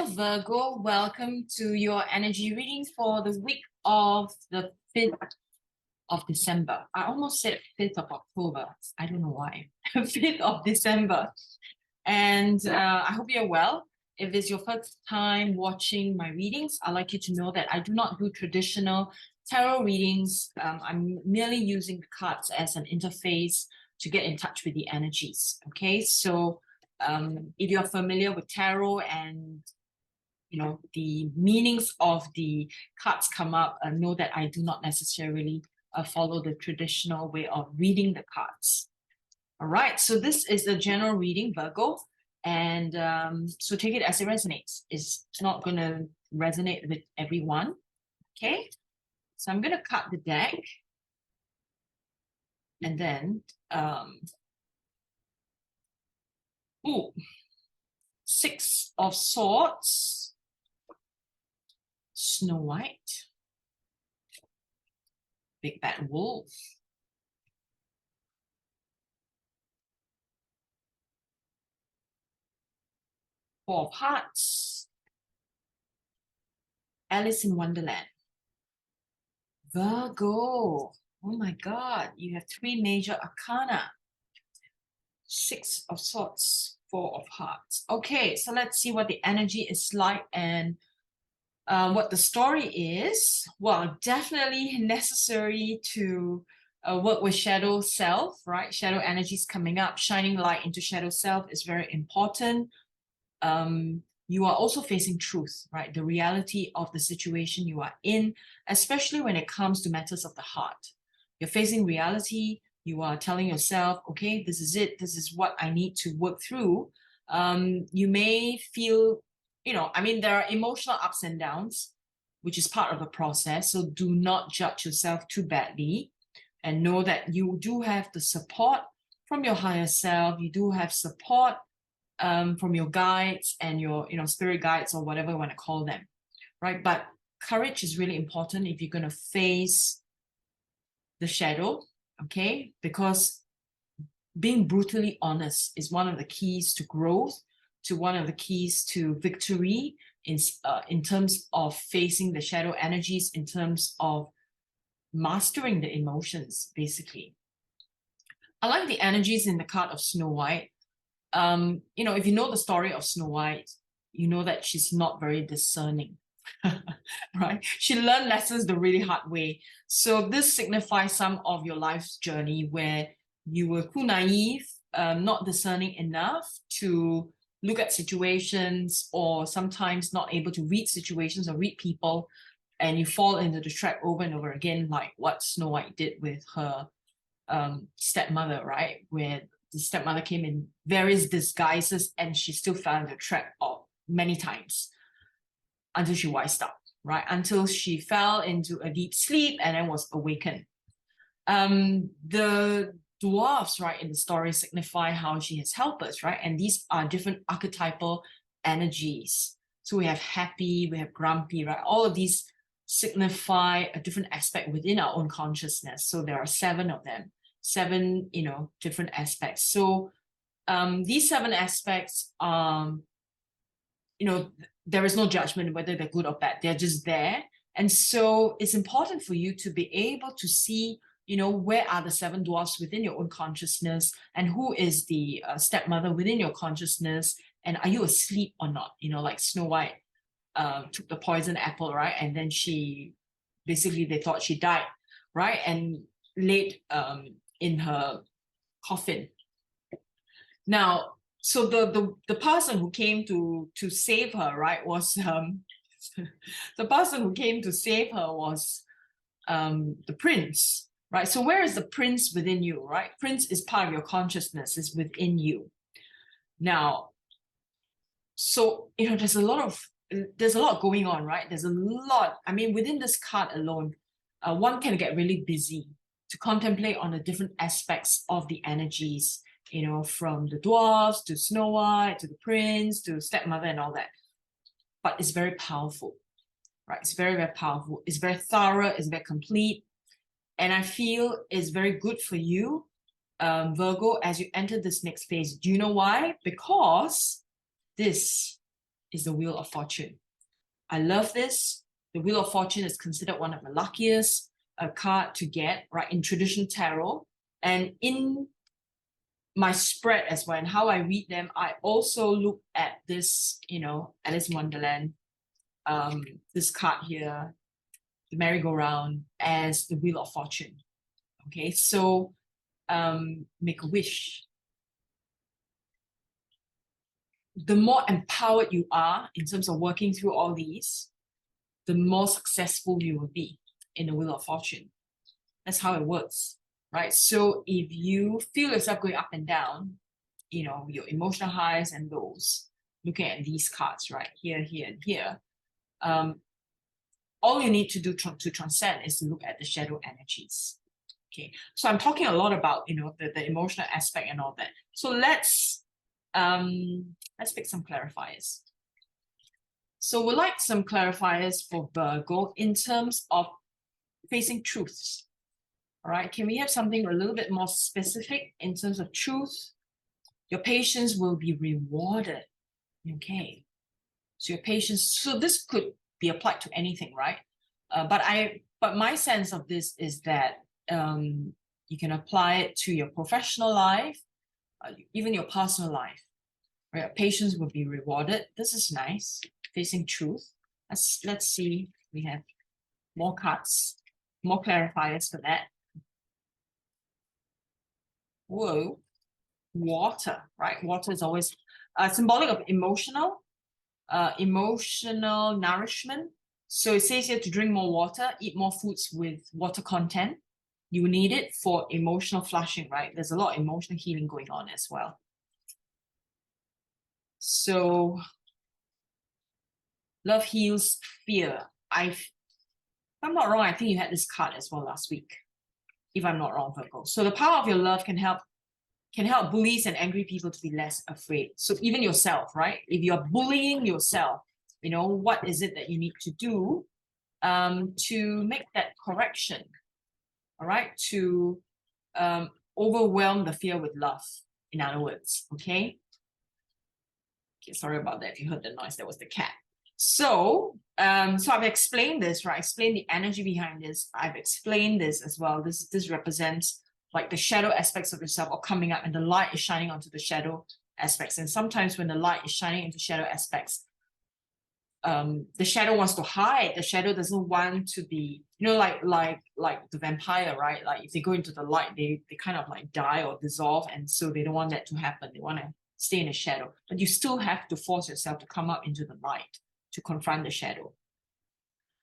Hello, Virgo. Welcome to your energy reading for the week of the 5th of December. I almost said 5th of October. I don't know why. 5th of December. And I hope you're well. If it's your first time watching my readings, I'd like you to know that I do not do traditional tarot readings. I'm merely using the cards as an interface to get in touch with the energies. Okay, so if you're familiar with tarot and the meanings of the cards come up, know that I do not necessarily follow the traditional way of reading the cards. All right, so this is the general reading, Virgo, and so take it as it resonates. It's not going to resonate with everyone. Okay, so I'm going to cut the deck, and then Six of Swords, Snow White, Big Bad Wolf, Four of Hearts, Alice in Wonderland. Virgo, oh my God, you have three major arcana. Six of Swords, Four of Hearts. Okay, so let's see what the energy is like and what the story is. Well, definitely necessary to work with shadow self, right? Shadow energies coming up, shining light into shadow self is very important. You are also facing truth, right? The reality of the situation you are in, especially when it comes to matters of the heart. You're facing reality. You are telling yourself, okay, this is it. This is what I need to work through. You may feel, there are emotional ups and downs, which is part of the process. So do not judge yourself too badly and know that you do have the support from your higher self. You do have support from your guides and your, spirit guides or whatever you want to call them, right? But courage is really important if you're going to face the shadow, okay? Because being brutally honest is one of the keys to growth, to one of the keys to victory in terms of facing the shadow energies, in terms of mastering the emotions, basically. I like the energies in the card of Snow White. If you know the story of Snow White, you know that she's not very discerning, right? She learned lessons the really hard way. So this signifies some of your life's journey where you were too naive, not discerning enough to look at situations, or sometimes not able to read situations or read people, and you fall into the trap over and over again, like what Snow White did with her stepmother, right? Where the stepmother came in various disguises and she still fell in the trap of many times until she wised up, right? Until she fell into a deep sleep and then was awakened. The dwarfs, right, in the story signify how she has helpers, right? And these are different archetypal energies. So we have happy, we have grumpy, right? All of these signify a different aspect within our own consciousness. So there are 7 of them, 7, different aspects. So these 7 aspects, there is no judgment whether they're good or bad. They're just there. And so it's important for you to be able to see, where are the 7 dwarfs within your own consciousness, and who is the stepmother within your consciousness, and are you asleep or not? Like Snow White took the poison apple, right? And then they thought she died, right? And laid in her coffin. Now, so the person who came to save her, right, was the person who came to save her was the prince, right? So where is the prince within you, right? Prince is part of your consciousness, is within you. Now, so there's a lot going on, right? There's a lot. Within this card alone, one can get really busy to contemplate on the different aspects of the energies, from the dwarves to Snow White to the prince to stepmother and all that. But it's very powerful, right? It's very, very powerful. It's very thorough. It's very complete. And I feel it's very good for you, Virgo, as you enter this next phase. Do you know why? Because this is the Wheel of Fortune. I love this. The Wheel of Fortune is considered one of the luckiest card to get, right, in traditional tarot. And in my spread as well, and how I read them, I also look at this, you know, Alice in Wonderland, this card here, the merry-go-round, as the Wheel of Fortune. Okay, so make a wish. The more empowered you are in terms of working through all these, the more successful you will be in the Wheel of Fortune. That's how it works, right? So if you feel yourself going up and down, you know, your emotional highs and lows, looking at these cards, right, here, here, and here, all you need to do to transcend is to look at the shadow energies. Okay, so I'm talking a lot about, you know, the emotional aspect and all that. So let's pick some clarifiers. So we'd like some clarifiers for Virgo in terms of facing truths. All right, can we have something a little bit more specific in terms of truth? Your patience will be rewarded. Okay, so your patience, so this could be applied to anything, right? But my sense of this is that you can apply it to your professional life, even your personal life. Right? Patience will be rewarded. This is nice. Facing truth. Let's see. We have more cards, more clarifiers for that. Whoa, water, right? Water is always symbolic of emotional nourishment. So it says here to drink more water, eat more foods with water content. You need it for emotional flushing, right? There's a lot of emotional healing going on as well. So love heals fear. If I'm not wrong, I think you had this card as well last week, if I'm not wrong, Virgo. So the power of your love can help bullies and angry people to be less afraid. So even yourself, right? If you're bullying yourself, you know, what is it that you need to do to make that correction? All right, to overwhelm the fear with love, in other words, okay? Okay, sorry about that. If you heard the noise, that was the cat. So, so I've explained this, right? I explained the energy behind this. I've explained this as well. This represents like the shadow aspects of yourself are coming up, and the light is shining onto the shadow aspects. And sometimes when the light is shining into shadow aspects, the shadow wants to hide. The shadow doesn't want to be, you know, like the vampire, right? Like if they go into the light, they kind of like die or dissolve, and so they don't want that to happen. They want to stay in the shadow, but you still have to force yourself to come up into the light to confront the shadow.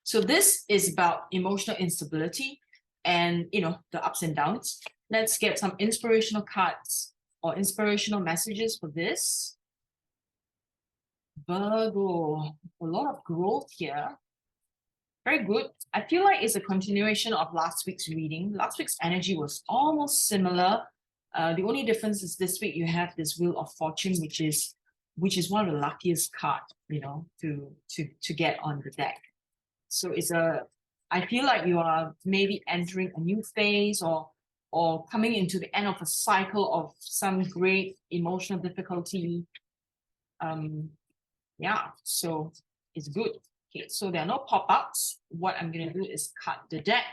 So this is about emotional instability and, you know, the ups and downs. Let's get some inspirational cards or inspirational messages for this. Virgo, a lot of growth here. Very good. I feel like it's a continuation of last week's reading. Last week's energy was almost similar. The only difference is this week you have this Wheel of Fortune, which is one of the luckiest cards, you know, to get on the deck. So I feel like you are maybe entering a new phase or coming into the end of a cycle of some great emotional difficulty. Yeah, so it's good. Okay, so there are no pop-ups. What I'm going to do is cut the deck.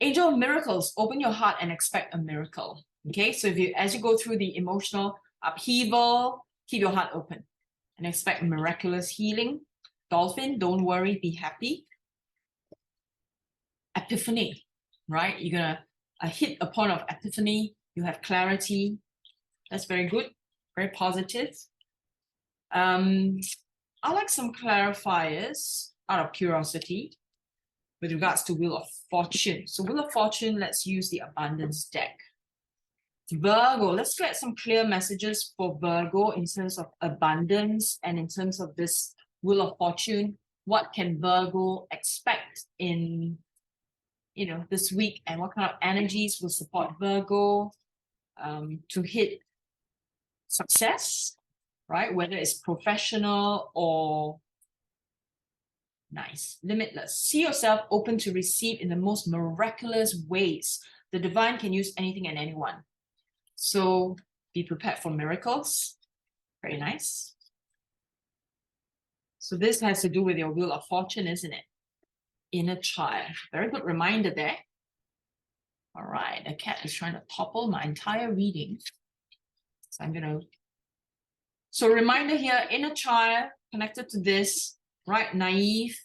Angel of Miracles, open your heart and expect a miracle. Okay, so as you go through the emotional upheaval, keep your heart open and expect miraculous healing. Dolphin, don't worry, be happy. Epiphany, right? You're going to hit a point of epiphany. You have clarity. That's very good, very positive. I like some clarifiers out of curiosity with regards to Wheel of Fortune. So Wheel of Fortune, let's use the Abundance deck. Virgo, let's get some clear messages for Virgo in terms of abundance and in terms of this Wheel of Fortune. What can Virgo expect in, you know, this week, and what kind of energies will support Virgo to hit success, right? Whether it's professional or nice, limitless. See yourself open to receive in the most miraculous ways. The divine can use anything and anyone. So be prepared for miracles. Very nice. So this has to do with your wheel of fortune, isn't it? Inner child. Very good reminder there. All right, the cat is trying to topple my entire reading. So I'm going to... So reminder here, inner child connected to this, right? Naive,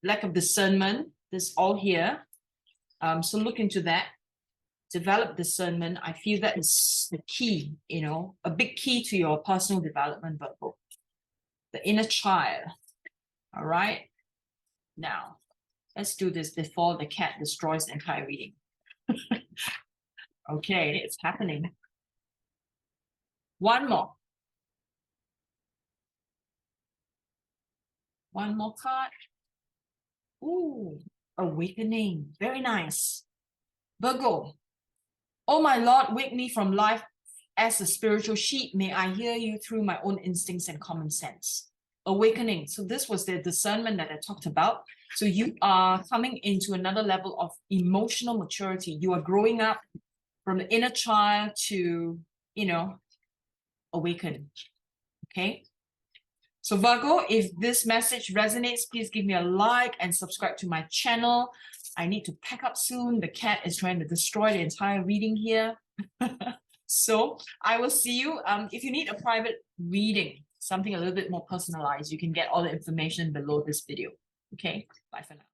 lack of discernment, this all here. So look into that. Develop discernment. I feel that is the key, you know, a big key to your personal development, Virgo. The inner child. All right. Now, let's do this before the cat destroys the entire reading. Okay, it's happening. One more. One more card. Ooh, awakening. Very nice. Virgo. Oh my Lord, wake me from life as a spiritual sheep. May I hear you through my own instincts and common sense. Awakening. So this was the discernment that I talked about. So you are coming into another level of emotional maturity. You are growing up from the inner child to, you know, awaken. Okay. So Virgo, if this message resonates, please give me a like and subscribe to my channel. I need to pack up soon. The cat is trying to destroy the entire reading here. So I will see you. If you need a private reading, something a little bit more personalized, you can get all the information below this video. Okay, bye for now.